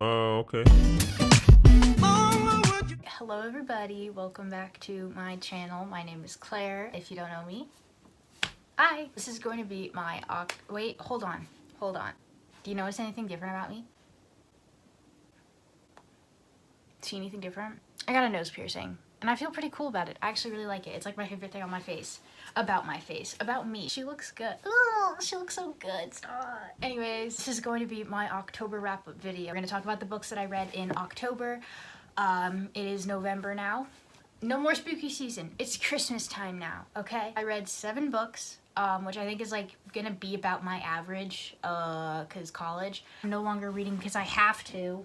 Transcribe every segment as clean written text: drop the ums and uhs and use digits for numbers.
Okay. Hello everybody, welcome back to my channel. My name is Claire, if you don't know me. Hi! This is going to be my wait, hold on. Do you notice anything different about me? See anything different? I got a nose piercing, and I feel pretty cool about it. I actually really like it. It's like my favorite thing on my face. About my face. About me. She looks good. Oh, she looks so good. Stop. Anyways, this is going to be my October wrap-up video. We're going to talk about the books that I read in October. It is November now. No more spooky season. It's Christmas time now, okay? I read 7 books, which I think is like gonna be about my average, cause college. I'm no longer reading because I have to.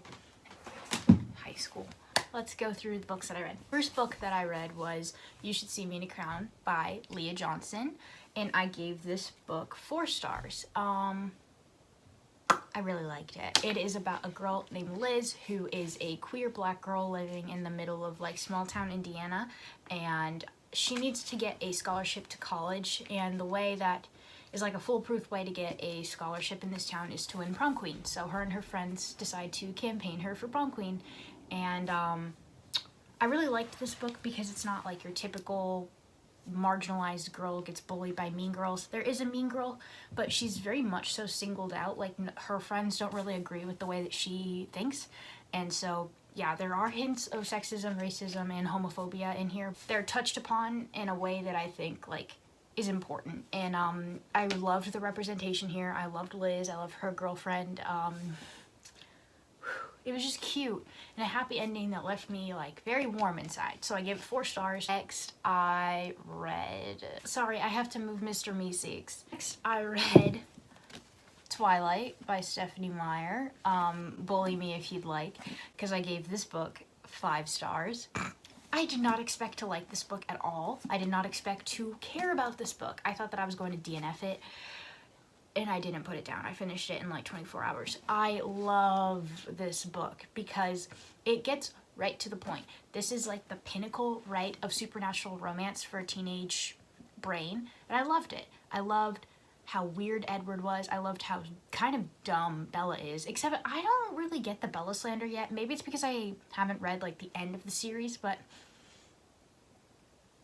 High school. Let's go through the books that I read. First book that I read was You Should See Me in a Crown by Leah Johnson, and I gave this book 4 stars. I really liked it. It is about a girl named Liz who is a queer black girl living in the middle of like small town Indiana, and she needs to get a scholarship to college, and the way that is like a foolproof way to get a scholarship in this town is to win prom queen. So her and her friends decide to campaign her for prom queen, and I really liked this book because it's not like your typical marginalized girl gets bullied by mean girls. There is a mean girl, but she's very much so singled out. Like her friends don't really agree with the way that she thinks, and so yeah, there are hints of sexism, racism, and homophobia in here. They're touched upon in a way that I think like is important, and I loved the representation here. I loved Liz. I loved her girlfriend. It was just cute and a happy ending that left me like very warm inside. So I gave it 4 stars. Next I read, sorry, I have to move Mr. Meeseeks. Next I read Twilight by Stephanie Meyer. Bully me if you'd like, because I gave this book 5 stars. I did not expect to like this book at all. I did not expect to care about this book. I thought that I was going to DNF it, and I didn't put it down. I finished it in like 24 hours. I love this book because it gets right to the point. This is like the pinnacle, right, of supernatural romance for a teenage brain, and I loved it. I loved how weird Edward was. I loved how kind of dumb Bella is, except I don't really get the Bella slander yet. Maybe it's because I haven't read like the end of the series, but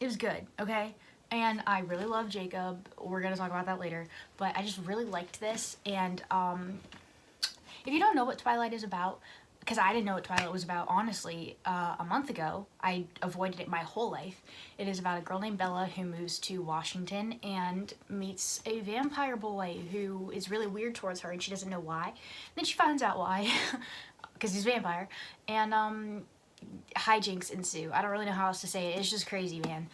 it was good, okay? And I really love Jacob. We're gonna talk about that later, but I just really liked this. And if you don't know what Twilight is about, because I didn't know what Twilight was about, honestly, a month ago. I avoided it my whole life. It is about a girl named Bella who moves to Washington and meets a vampire boy who is really weird towards her, and she doesn't know why. Then she finds out why, because he's a vampire, and hijinks ensue. I don't really know how else to say it. It's just crazy, man.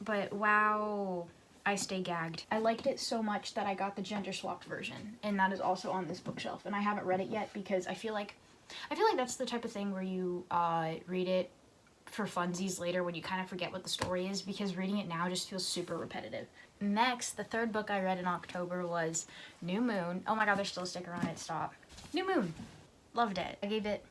But wow, I stay gagged. I liked it so much that I got the gender swapped version, and that is also on this bookshelf, and I haven't read it yet because I feel like that's the type of thing where you read it for funsies later when you kind of forget what the story is, because reading it now just feels super repetitive. Next, the 3rd book I read in October was New Moon. Oh my god, there's still a sticker on it. Stop. New Moon. Loved it. I gave it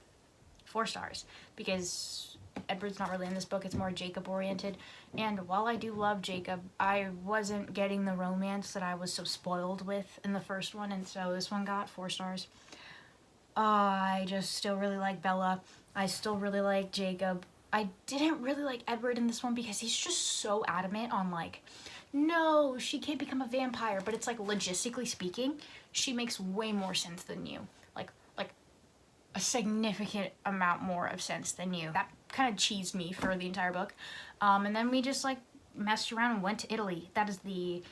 4 stars because Edward's not really in this book. It's more Jacob oriented, and while I do love Jacob, I wasn't getting the romance that I was so spoiled with in the first one, and so this one got 4 stars. I just still really like Bella. I still really like Jacob. I didn't really like Edward in this one because he's just so adamant on like, no, she can't become a vampire, but it's like logistically speaking, she makes way more sense than you. Like a significant amount more of sense than you. That kind of cheesed me for the entire book. And then we just like messed around and went to Italy. That is the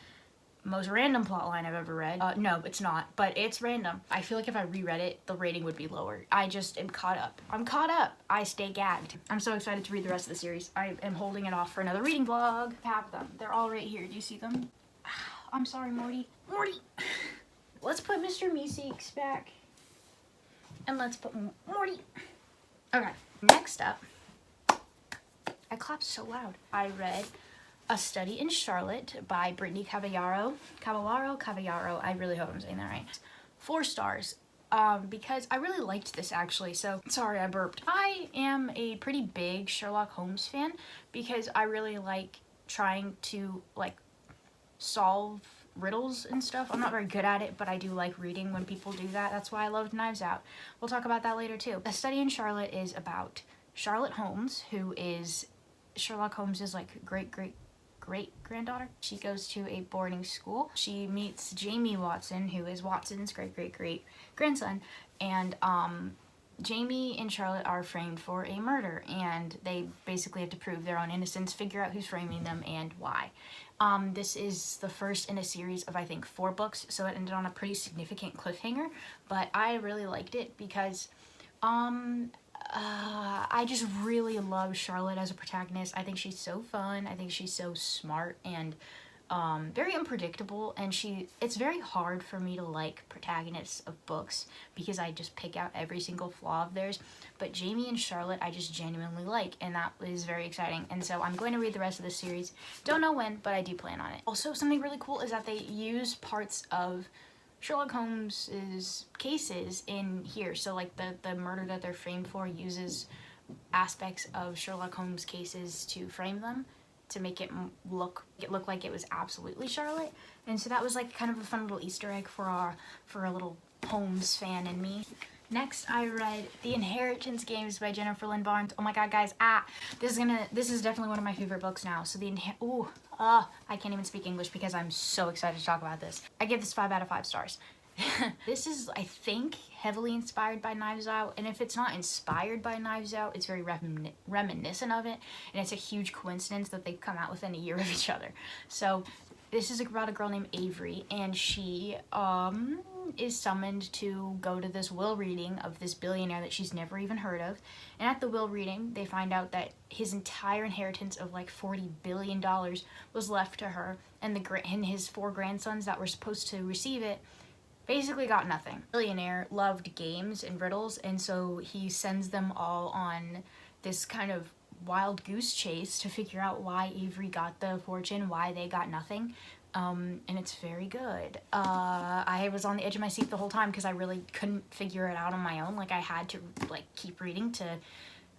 most random plot line I've ever read. No, it's not, but it's random. I feel like if I reread it, the rating would be lower. I just am caught up. I'm caught up. I stay gagged. I'm so excited to read the rest of the series. I am holding it off for another reading vlog. I have them. They're all right here. Do you see them? I'm sorry, Morty. Morty! Let's put Mr. Meeseeks back. And let's put Morty. Okay, next up, I clapped so loud. I read A Study in Charlotte by Brittany Cavallaro. Cavallaro. I really hope I'm saying that right. 4 stars. Because I really liked this actually. So, sorry I burped. I am a pretty big Sherlock Holmes fan because I really like trying to like solve riddles and stuff. I'm not very good at it, but I do like reading when people do that. That's why I loved Knives Out. We'll talk about that later too. A Study in Charlotte is about Charlotte Holmes, who is Sherlock Holmes's like great-granddaughter. She goes to a boarding school. She meets Jamie Watson, who is Watson's great-grandson, and Jamie and Charlotte are framed for a murder, and they basically have to prove their own innocence, figure out who's framing them and why. This is the first in a series of, I think, 4 books, so it ended on a pretty significant cliffhanger, but I really liked it because I just really love Charlotte as a protagonist. I think she's so fun. I think she's so smart and very unpredictable, and it's very hard for me to like protagonists of books because I just pick out every single flaw of theirs, but Jamie and Charlotte I just genuinely like, and that is very exciting, and so I'm going to read the rest of the series. Don't know when, but I do plan on it. Also, something really cool is that they use parts of Sherlock Holmes's cases in here, so like the murder that they're framed for uses aspects of Sherlock Holmes cases to frame them, to make it look like it was absolutely Charlotte. And so that was like kind of a fun little Easter egg for a little Holmes fan in me. Next, I read The Inheritance Games by Jennifer Lynn Barnes. Oh my god, guys, this is definitely one of my favorite books now. So I can't even speak English because I'm so excited to talk about this. I give this 5 out of 5 stars. This is, I think, heavily inspired by Knives Out, and if it's not inspired by Knives Out, it's very reminiscent of it, and it's a huge coincidence that they've come out within a year of each other. So this is about a girl named Avery, and she is summoned to go to this will reading of this billionaire that she's never even heard of, and at the will reading they find out that his entire inheritance of like $40 billion was left to her, and his 4 grandsons that were supposed to receive it basically got nothing. The billionaire loved games and riddles, and so he sends them all on this kind of wild goose chase to figure out why Avery got the fortune, why they got nothing, and it's very good. I was on the edge of my seat the whole time because I really couldn't figure it out on my own. Like, I had to like keep reading to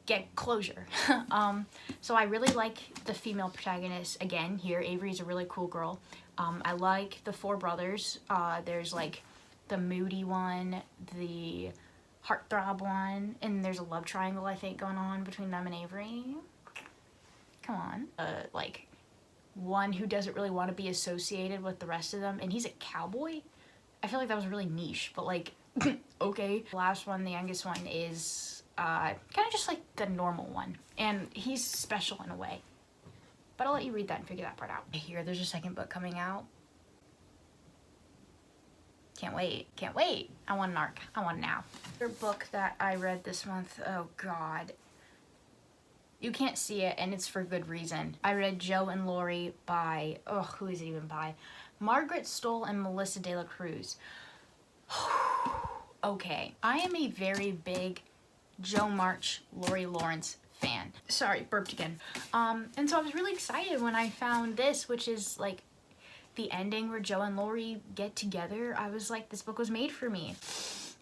get closure. So I really like the female protagonist again here. Avery's a really cool girl. I like the 4 brothers. There's like the moody one, the heartthrob one, and there's a love triangle, I think, going on between them and Avery. Come on. Like, one who doesn't really want to be associated with the rest of them, and he's a cowboy? I feel like that was really niche, but like, okay. The last one, the youngest one, is kind of just like the normal one, and he's special in a way. But I'll let you read that and figure that part out. Here, there's a second book coming out. Can't wait. I want an arc. I want it now. Third book that I read this month, oh god. You can't see it, and it's for good reason. I read Joe and Laurie by, who is it even by? Margaret Stoll and Melissa De La Cruz. Okay, I am a very big Jo March, Laurie Lawrence fan. Sorry, burped again. And so I was really excited when I found this, which is like the ending where Joe and Laurie get together. I was like, this book was made for me.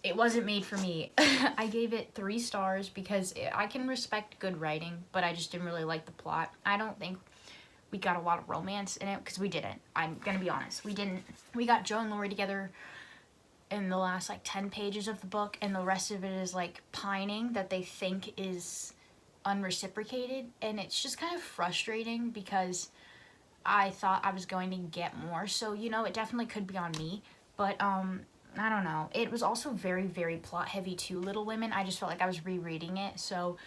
It wasn't made for me. I gave it 3 stars because I can respect good writing, but I just didn't really like the plot. I don't think we got a lot of romance in it, because we didn't. I'm gonna be honest, we didn't. We got Joe and Laurie together in the last like 10 pages of the book, and the rest of it is like pining that they think is unreciprocated, and it's just kind of frustrating because I thought I was going to get more. So, you know, it definitely could be on me, but I don't know. It was also very, very plot heavy too, Little Women. I just felt like I was rereading it, so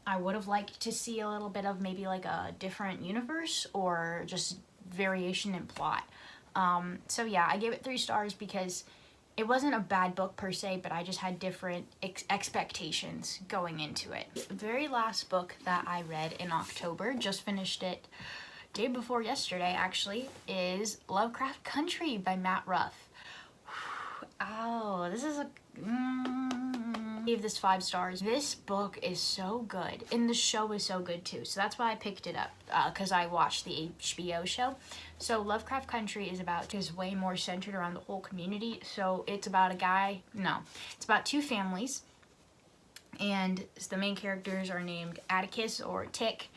I would have liked to see a little bit of maybe like a different universe or just variation in plot. So yeah, I gave it 3 stars because it wasn't a bad book per se, but I just had different expectations going into it. The very last book that I read in October, just finished it day before yesterday actually, is Lovecraft Country by Matt Ruff. Oh, this is a... gave this 5 stars. This book is so good, and the show is so good too, so that's why I picked it up, because I watched the HBO show. So Lovecraft Country is way more centered around the whole community. So it's about it's about 2 families, and the main characters are named Atticus or Tick,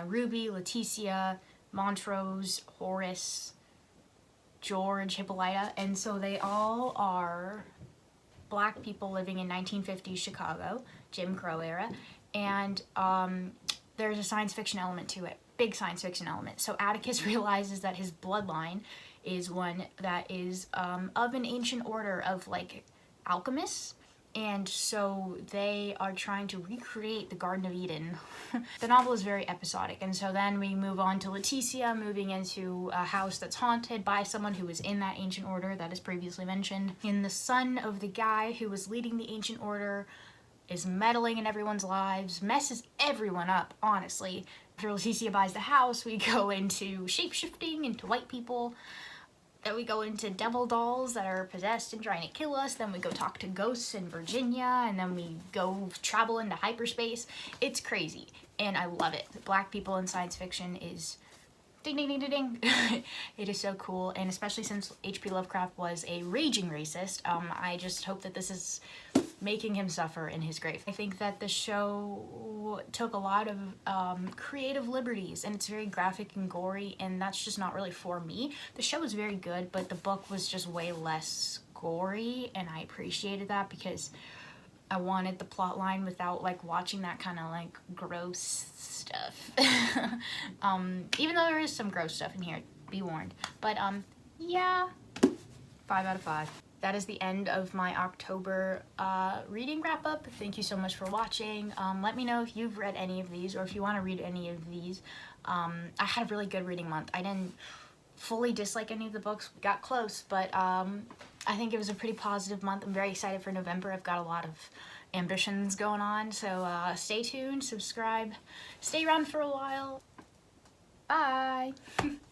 Ruby, Leticia, Montrose, Horace, George, Hippolyta, and so they all are black people living in 1950s Chicago, Jim Crow era, and there's a science fiction element to it, big science fiction element. So Atticus realizes that his bloodline is one that is of an ancient order of like alchemists, and so they are trying to recreate the Garden of Eden. The novel is very episodic, and so then we move on to Leticia moving into a house that's haunted by someone who was in that ancient order that is previously mentioned. And the son of the guy who was leading the ancient order is meddling in everyone's lives, messes everyone up, honestly. After Leticia buys the house, we go into shape-shifting into white people. Then we go into devil dolls that are possessed and trying to kill us. Then we go talk to ghosts in Virginia. And then we go travel into hyperspace. It's crazy. And I love it. Black people in science fiction is ding, ding, ding, ding, ding. It is so cool. And especially since H.P. Lovecraft was a raging racist, I just hope that this is making him suffer in his grave. I think that the show took a lot of creative liberties, and it's very graphic and gory, and that's just not really for me. The show was very good, but the book was just way less gory, and I appreciated that because I wanted the plot line without like watching that kind of like gross stuff. Even though there is some gross stuff in here, be warned. But yeah, 5 out of 5. That is the end of my October reading wrap up. Thank you so much for watching. Let me know if you've read any of these or if you want to read any of these. I had a really good reading month. I didn't fully dislike any of the books. We got close, but I think it was a pretty positive month. I'm very excited for November. I've got a lot of ambitions going on, so stay tuned, subscribe, stay around for a while. Bye!